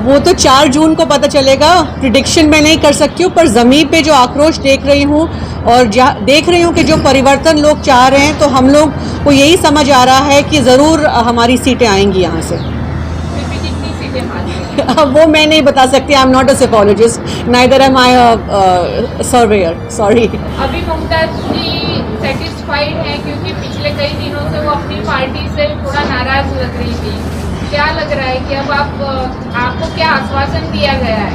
वो तो 4 जून को पता चलेगा। प्रिडिक्शन मैं नहीं कर सकती हूँ, पर ज़मीन पे जो आक्रोश देख रही हूँ और देख रही हूँ कि जो परिवर्तन लोग चाह रहे हैं, तो हम लोग को यही समझ आ रहा है कि ज़रूर हमारी सीटें आएंगी यहाँ से। अब वो मैं नहीं बता सकती। I am not a psychologist, neither am I a surveyor, sorry. अभी मुमताज जी सेटिस्फाइड हैं क्योंकि पिछले कई दिनों से वो अपनी पार्टी से थोड़ा नाराज लग रही थी। क्या लग रहा है कि अब आपको क्या आश्वासन दिया गया है?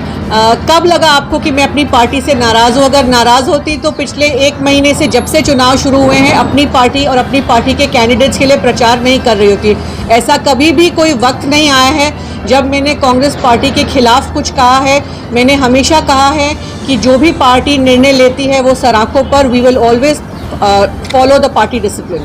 कब लगा आपको कि मैं अपनी पार्टी से नाराज़ हूँ? अगर नाराज़ होती तो पिछले 1 महीने से, जब से चुनाव शुरू हुए हैं, अपनी पार्टी और अपनी पार्टी के कैंडिडेट्स के लिए प्रचार नहीं कर रही होती। ऐसा कभी भी कोई वक्त नहीं आया है जब मैंने कांग्रेस पार्टी के खिलाफ कुछ कहा है। मैंने हमेशा कहा है कि जो भी पार्टी निर्णय लेती है वो सराखों पर, we will always follow the party discipline.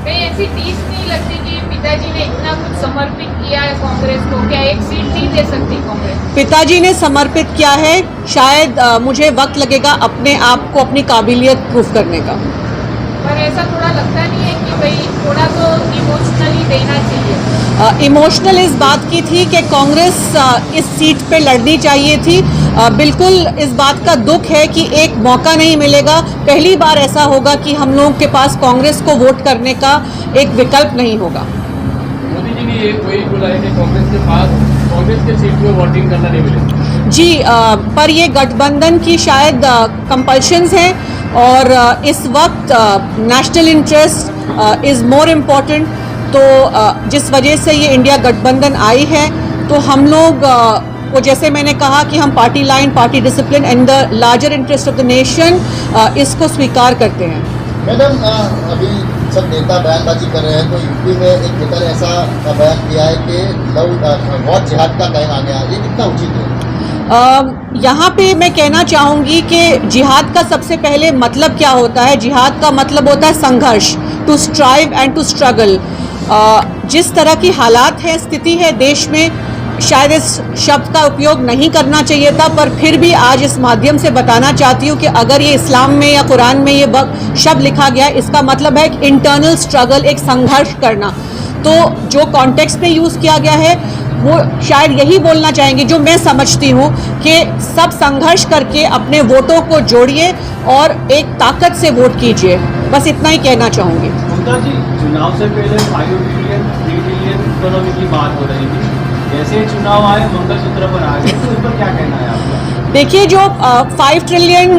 कहीं ऐसी टीस नहीं लगती कि पिताजी ने इतना कुछ समर्पित किया है कांग्रेस को, क्या एक सीट नहीं दे सकती कांग्रेस? पिताजी ने समर्पित किया है, शायद मुझे वक्त लगेगा अपने आप को, अपनी काबिलियत प्रूफ करने का। पर ऐसा थोड़ा लगता नहीं है कि भाई थोड़ा तो इमोशनली देना चाहिए? इमोशनल इस बात की थी कि कांग्रेस इस सीट पे लड़नी चाहिए थी। बिल्कुल इस बात का दुख है कि एक मौका नहीं मिलेगा। पहली बार ऐसा होगा कि हम लोगों के पास कांग्रेस को वोट करने का एक विकल्प नहीं होगा। मोदी जी ने ये वही बोला है कि कांग्रेस के पास कांग्रेस के सीट में वोटिंग करना नहीं मिलेगा। जी, पर ये गठबंधन की शायद कंपल्शंस हैं और इस वक्त national interest is more important. तो जिस वजह से ये इंडिया गठबंधन आई है, तो हम लोग वो, जैसे मैंने कहा कि हम party line, party discipline and the larger interest of the nation, इसको स्वीकार करते हैं। मैडम, अभी सब नेता बयानबाजी कर रहे हैं, तो यूपी में एक नेता ने ऐसा बयान किया है कि बहुत जिहाद का कहना आ गया, ये कितना उचित है? यहाँ पे मैं कहना चाहूँगी कि जिहाद का सबसे पहले मतलब क्या होता है? जिहाद का मतलब होता है संघर्ष, to strive and to struggle. जिस तरह की हालात है, स्थिति है देश में, शायद इस शब्द का उपयोग नहीं करना चाहिए था, पर फिर भी आज इस माध्यम से बताना चाहती हूँ कि अगर ये इस्लाम में या कुरान में ये शब्द लिखा गया, इसका मतलब है इंटरनल स्ट्रगल, एक संघर्ष करना। तो जो कॉन्टेक्स्ट में यूज़ किया गया है वो शायद यही बोलना चाहेंगे, जो मैं समझती हूँ, कि सब संघर्ष करके अपने वोटों को जोड़िए और एक ताकत से वोट कीजिए। बस इतना ही कहना चाहूँगी। ममता जी, चुनाव से पहले 5 ट्रिलियन 3 ट्रिलियन इकोनॉमी की बात हो रही थी, जैसे चुनाव आए मंगलसूत्र पर आ गए, तो इस पर क्या कहना है आपका? देखिए, जो 5 ट्रिलियन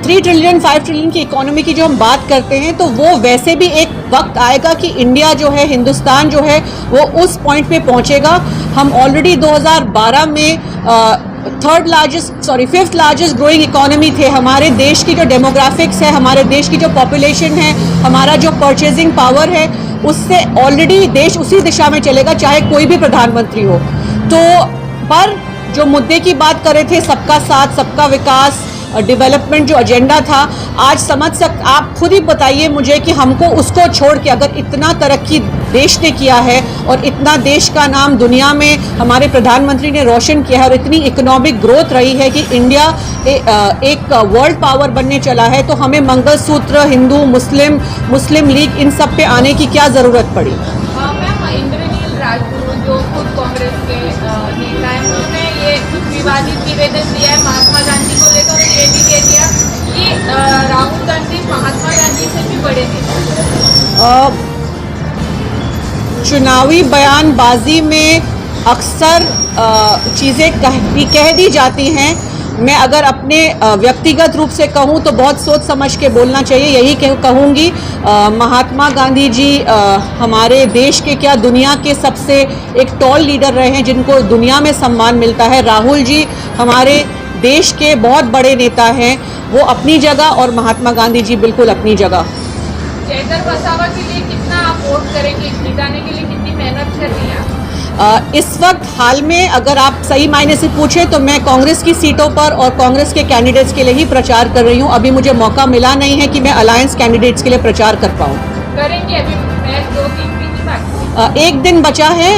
3 ट्रिलियन 5 ट्रिलियन की इकोनॉमी की जो हम बात करते हैं, तो वो वैसे भी एक वक्त आएगा कि इंडिया जो है, हिंदुस्तान जो है, वो उस पॉइंट पे पहुंचेगा। हम ऑलरेडी 2012 में 5th लार्जेस्ट ग्रोइंग इकोनॉमी थे। हमारे देश की जो डेमोग्राफिक्स है, हमारे देश की जो पॉपुलेशन है, हमारा जो परचेजिंग पावर है, उससे ऑलरेडी देश उसी दिशा में चलेगा, चाहे कोई भी प्रधानमंत्री हो। तो पर जो मुद्दे की बात कर रहे थे, सबका साथ, सबका विकास, डेवलपमेंट जो एजेंडा था, आज आप खुद ही बताइए मुझे कि हमको उसको छोड़ के, अगर इतना तरक्की देश ने किया है और इतना देश का नाम दुनिया में हमारे प्रधानमंत्री ने रोशन किया है और इतनी इकोनॉमिक ग्रोथ रही है कि इंडिया एक वर्ल्ड पावर बनने चला है, तो हमें मंगलसूत्र, हिंदू, मुस्लिम लीग, इन सब पे आने की क्या ज़रूरत पड़ी? मैम, इंद्रनील राजगुरु जो खुद कांग्रेस के नेता हैं, उन्होंने ये विवादित निवेदन दिया है महात्मा गांधी को लेकर, और ये भी कह दिया कि राहुल गांधी महात्मा गांधी से भी बड़े थे। चुनावी बयानबाजी में अक्सर चीज़ें कह दी जाती हैं। मैं अगर अपने व्यक्तिगत रूप से कहूँ तो बहुत सोच समझ के बोलना चाहिए। यही कहूँगी, महात्मा गांधी जी हमारे देश के, क्या दुनिया के सबसे एक टॉल लीडर रहे हैं जिनको दुनिया में सम्मान मिलता है। राहुल जी हमारे देश के बहुत बड़े नेता हैं, वो अपनी जगह, और महात्मा गांधी जी बिल्कुल अपनी जगह। चेतर वसावा के लिए कितना आप वोट करेंगे? जिताने के लिए कितनी मेहनत कर रही हैं? इस वक्त हाल में अगर आप सही मायने से पूछे तो मैं कांग्रेस की सीटों पर और कांग्रेस के कैंडिडेट्स के लिए ही प्रचार कर रही हूं। अभी मुझे मौका मिला नहीं है कि मैं अलायंस कैंडिडेट्स के लिए प्रचार कर पाऊं। करेंगे? अभी मैच 2-3 दिन बाकी, 1 दिन बचा है,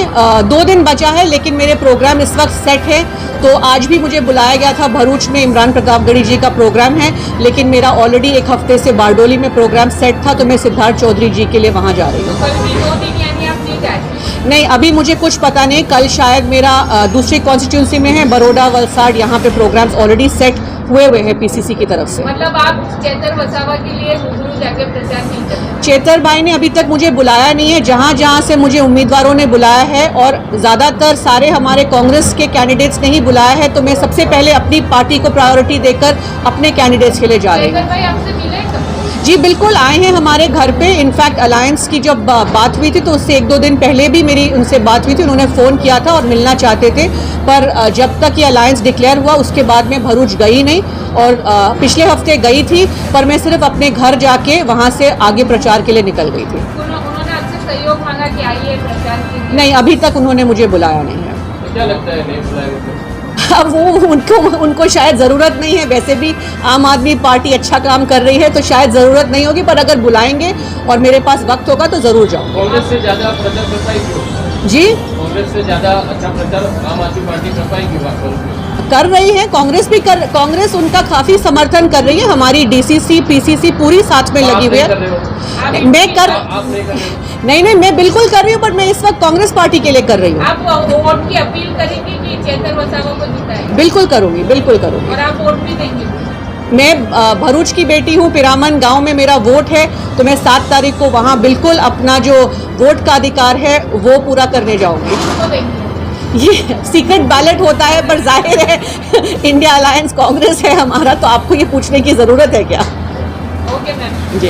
2 दिन बचा है, लेकिन मेरे प्रोग्राम इस वक्त सेट है। तो आज भी मुझे बुलाया गया था, भरूच में इमरान प्रतापगढ़ी जी का प्रोग्राम है, लेकिन मेरा ऑलरेडी 1 हफ्ते से बारडोली में प्रोग्राम सेट था, तो मैं सिद्धार्थ चौधरी जी के लिए वहाँ जा रही हूँ। कल भी 2 दिन, यानी आप नहीं जाए? नहीं, अभी मुझे कुछ पता नहीं। कल शायद मेरा दूसरी कॉन्स्टिट्यूंसी में है, बड़ौदा वलसाड़, यहाँ पे प्रोग्राम्स ऑलरेडी सेट हुए हैं पीसीसी की तरफ से। मतलब आप चेतर वसावा के लिए रूबरू जाके प्रचार नहीं करते? चेतर भाई ने अभी तक मुझे बुलाया नहीं है। जहाँ जहाँ से मुझे उम्मीदवारों ने बुलाया है, और ज़्यादातर सारे हमारे कांग्रेस के कैंडिडेट्स ने ही बुलाया है, तो मैं सबसे पहले अपनी पार्टी को प्रायोरिटी देकर अपने कैंडिडेट्स के लिए जा रही हूँ। चेतर भाई आपसे मिले कब? जी बिल्कुल, आए हैं हमारे घर पे। इनफैक्ट अलायंस की जब बात हुई थी तो उससे 1-2 दिन पहले भी मेरी उनसे बात हुई थी। उन्होंने फ़ोन किया था और मिलना चाहते थे, पर जब तक ये अलायंस डिक्लेयर हुआ उसके बाद मैं भरूच गई नहीं। और पिछले हफ्ते गई थी, पर मैं सिर्फ अपने घर जाके वहाँ से आगे प्रचार के लिए निकल गई थी। उन्होंने आपसे सहयोग मांगा कि आइए प्रचार कीजिए? नहीं, अभी तक उन्होंने मुझे बुलाया नहीं है। तो क्या लगता है नहीं बुलाएंगे तो? अब वो उनको शायद ज़रूरत नहीं है। वैसे भी आम आदमी पार्टी अच्छा काम कर रही है, तो शायद ज़रूरत नहीं होगी, पर अगर बुलाएंगे और मेरे पास वक्त होगा तो ज़रूर जाऊँ। कांग्रेस से ज्यादा प्रचार कर पाएगी? जी, कांग्रेस से ज्यादा अच्छा प्रचार आम आदमी पार्टी कर पाएगी वाकई? कर रही है। कांग्रेस उनका काफ़ी समर्थन कर रही है। हमारी डीसीसी पीसीसी पूरी साथ में लगी हुई है। आप नहीं आप कर रहे हो? नहीं, मैं बिल्कुल कर रही हूँ, पर मैं इस वक्त कांग्रेस पार्टी के लिए कर रही हूँ। आप वोट की अपील करेंगे कि चेतर वसावा को जिताएं? बिल्कुल करूँगी, बिल्कुल करूँगी। और आप वोट भी देंगे? मैं भरूच की बेटी हूँ, पिरामन गांव में मेरा वोट है, तो मैं 7 तारीख को वहाँ बिल्कुल अपना जो वोट का अधिकार है वो पूरा करने जाऊँगी। किसको देंगे? ये सीक्रेट बैलेट होता है, पर जाहिर है इंडिया अलायंस कांग्रेस है हमारा, तो आपको ये पूछने की ज़रूरत है क्या? Okay ma'am. जी।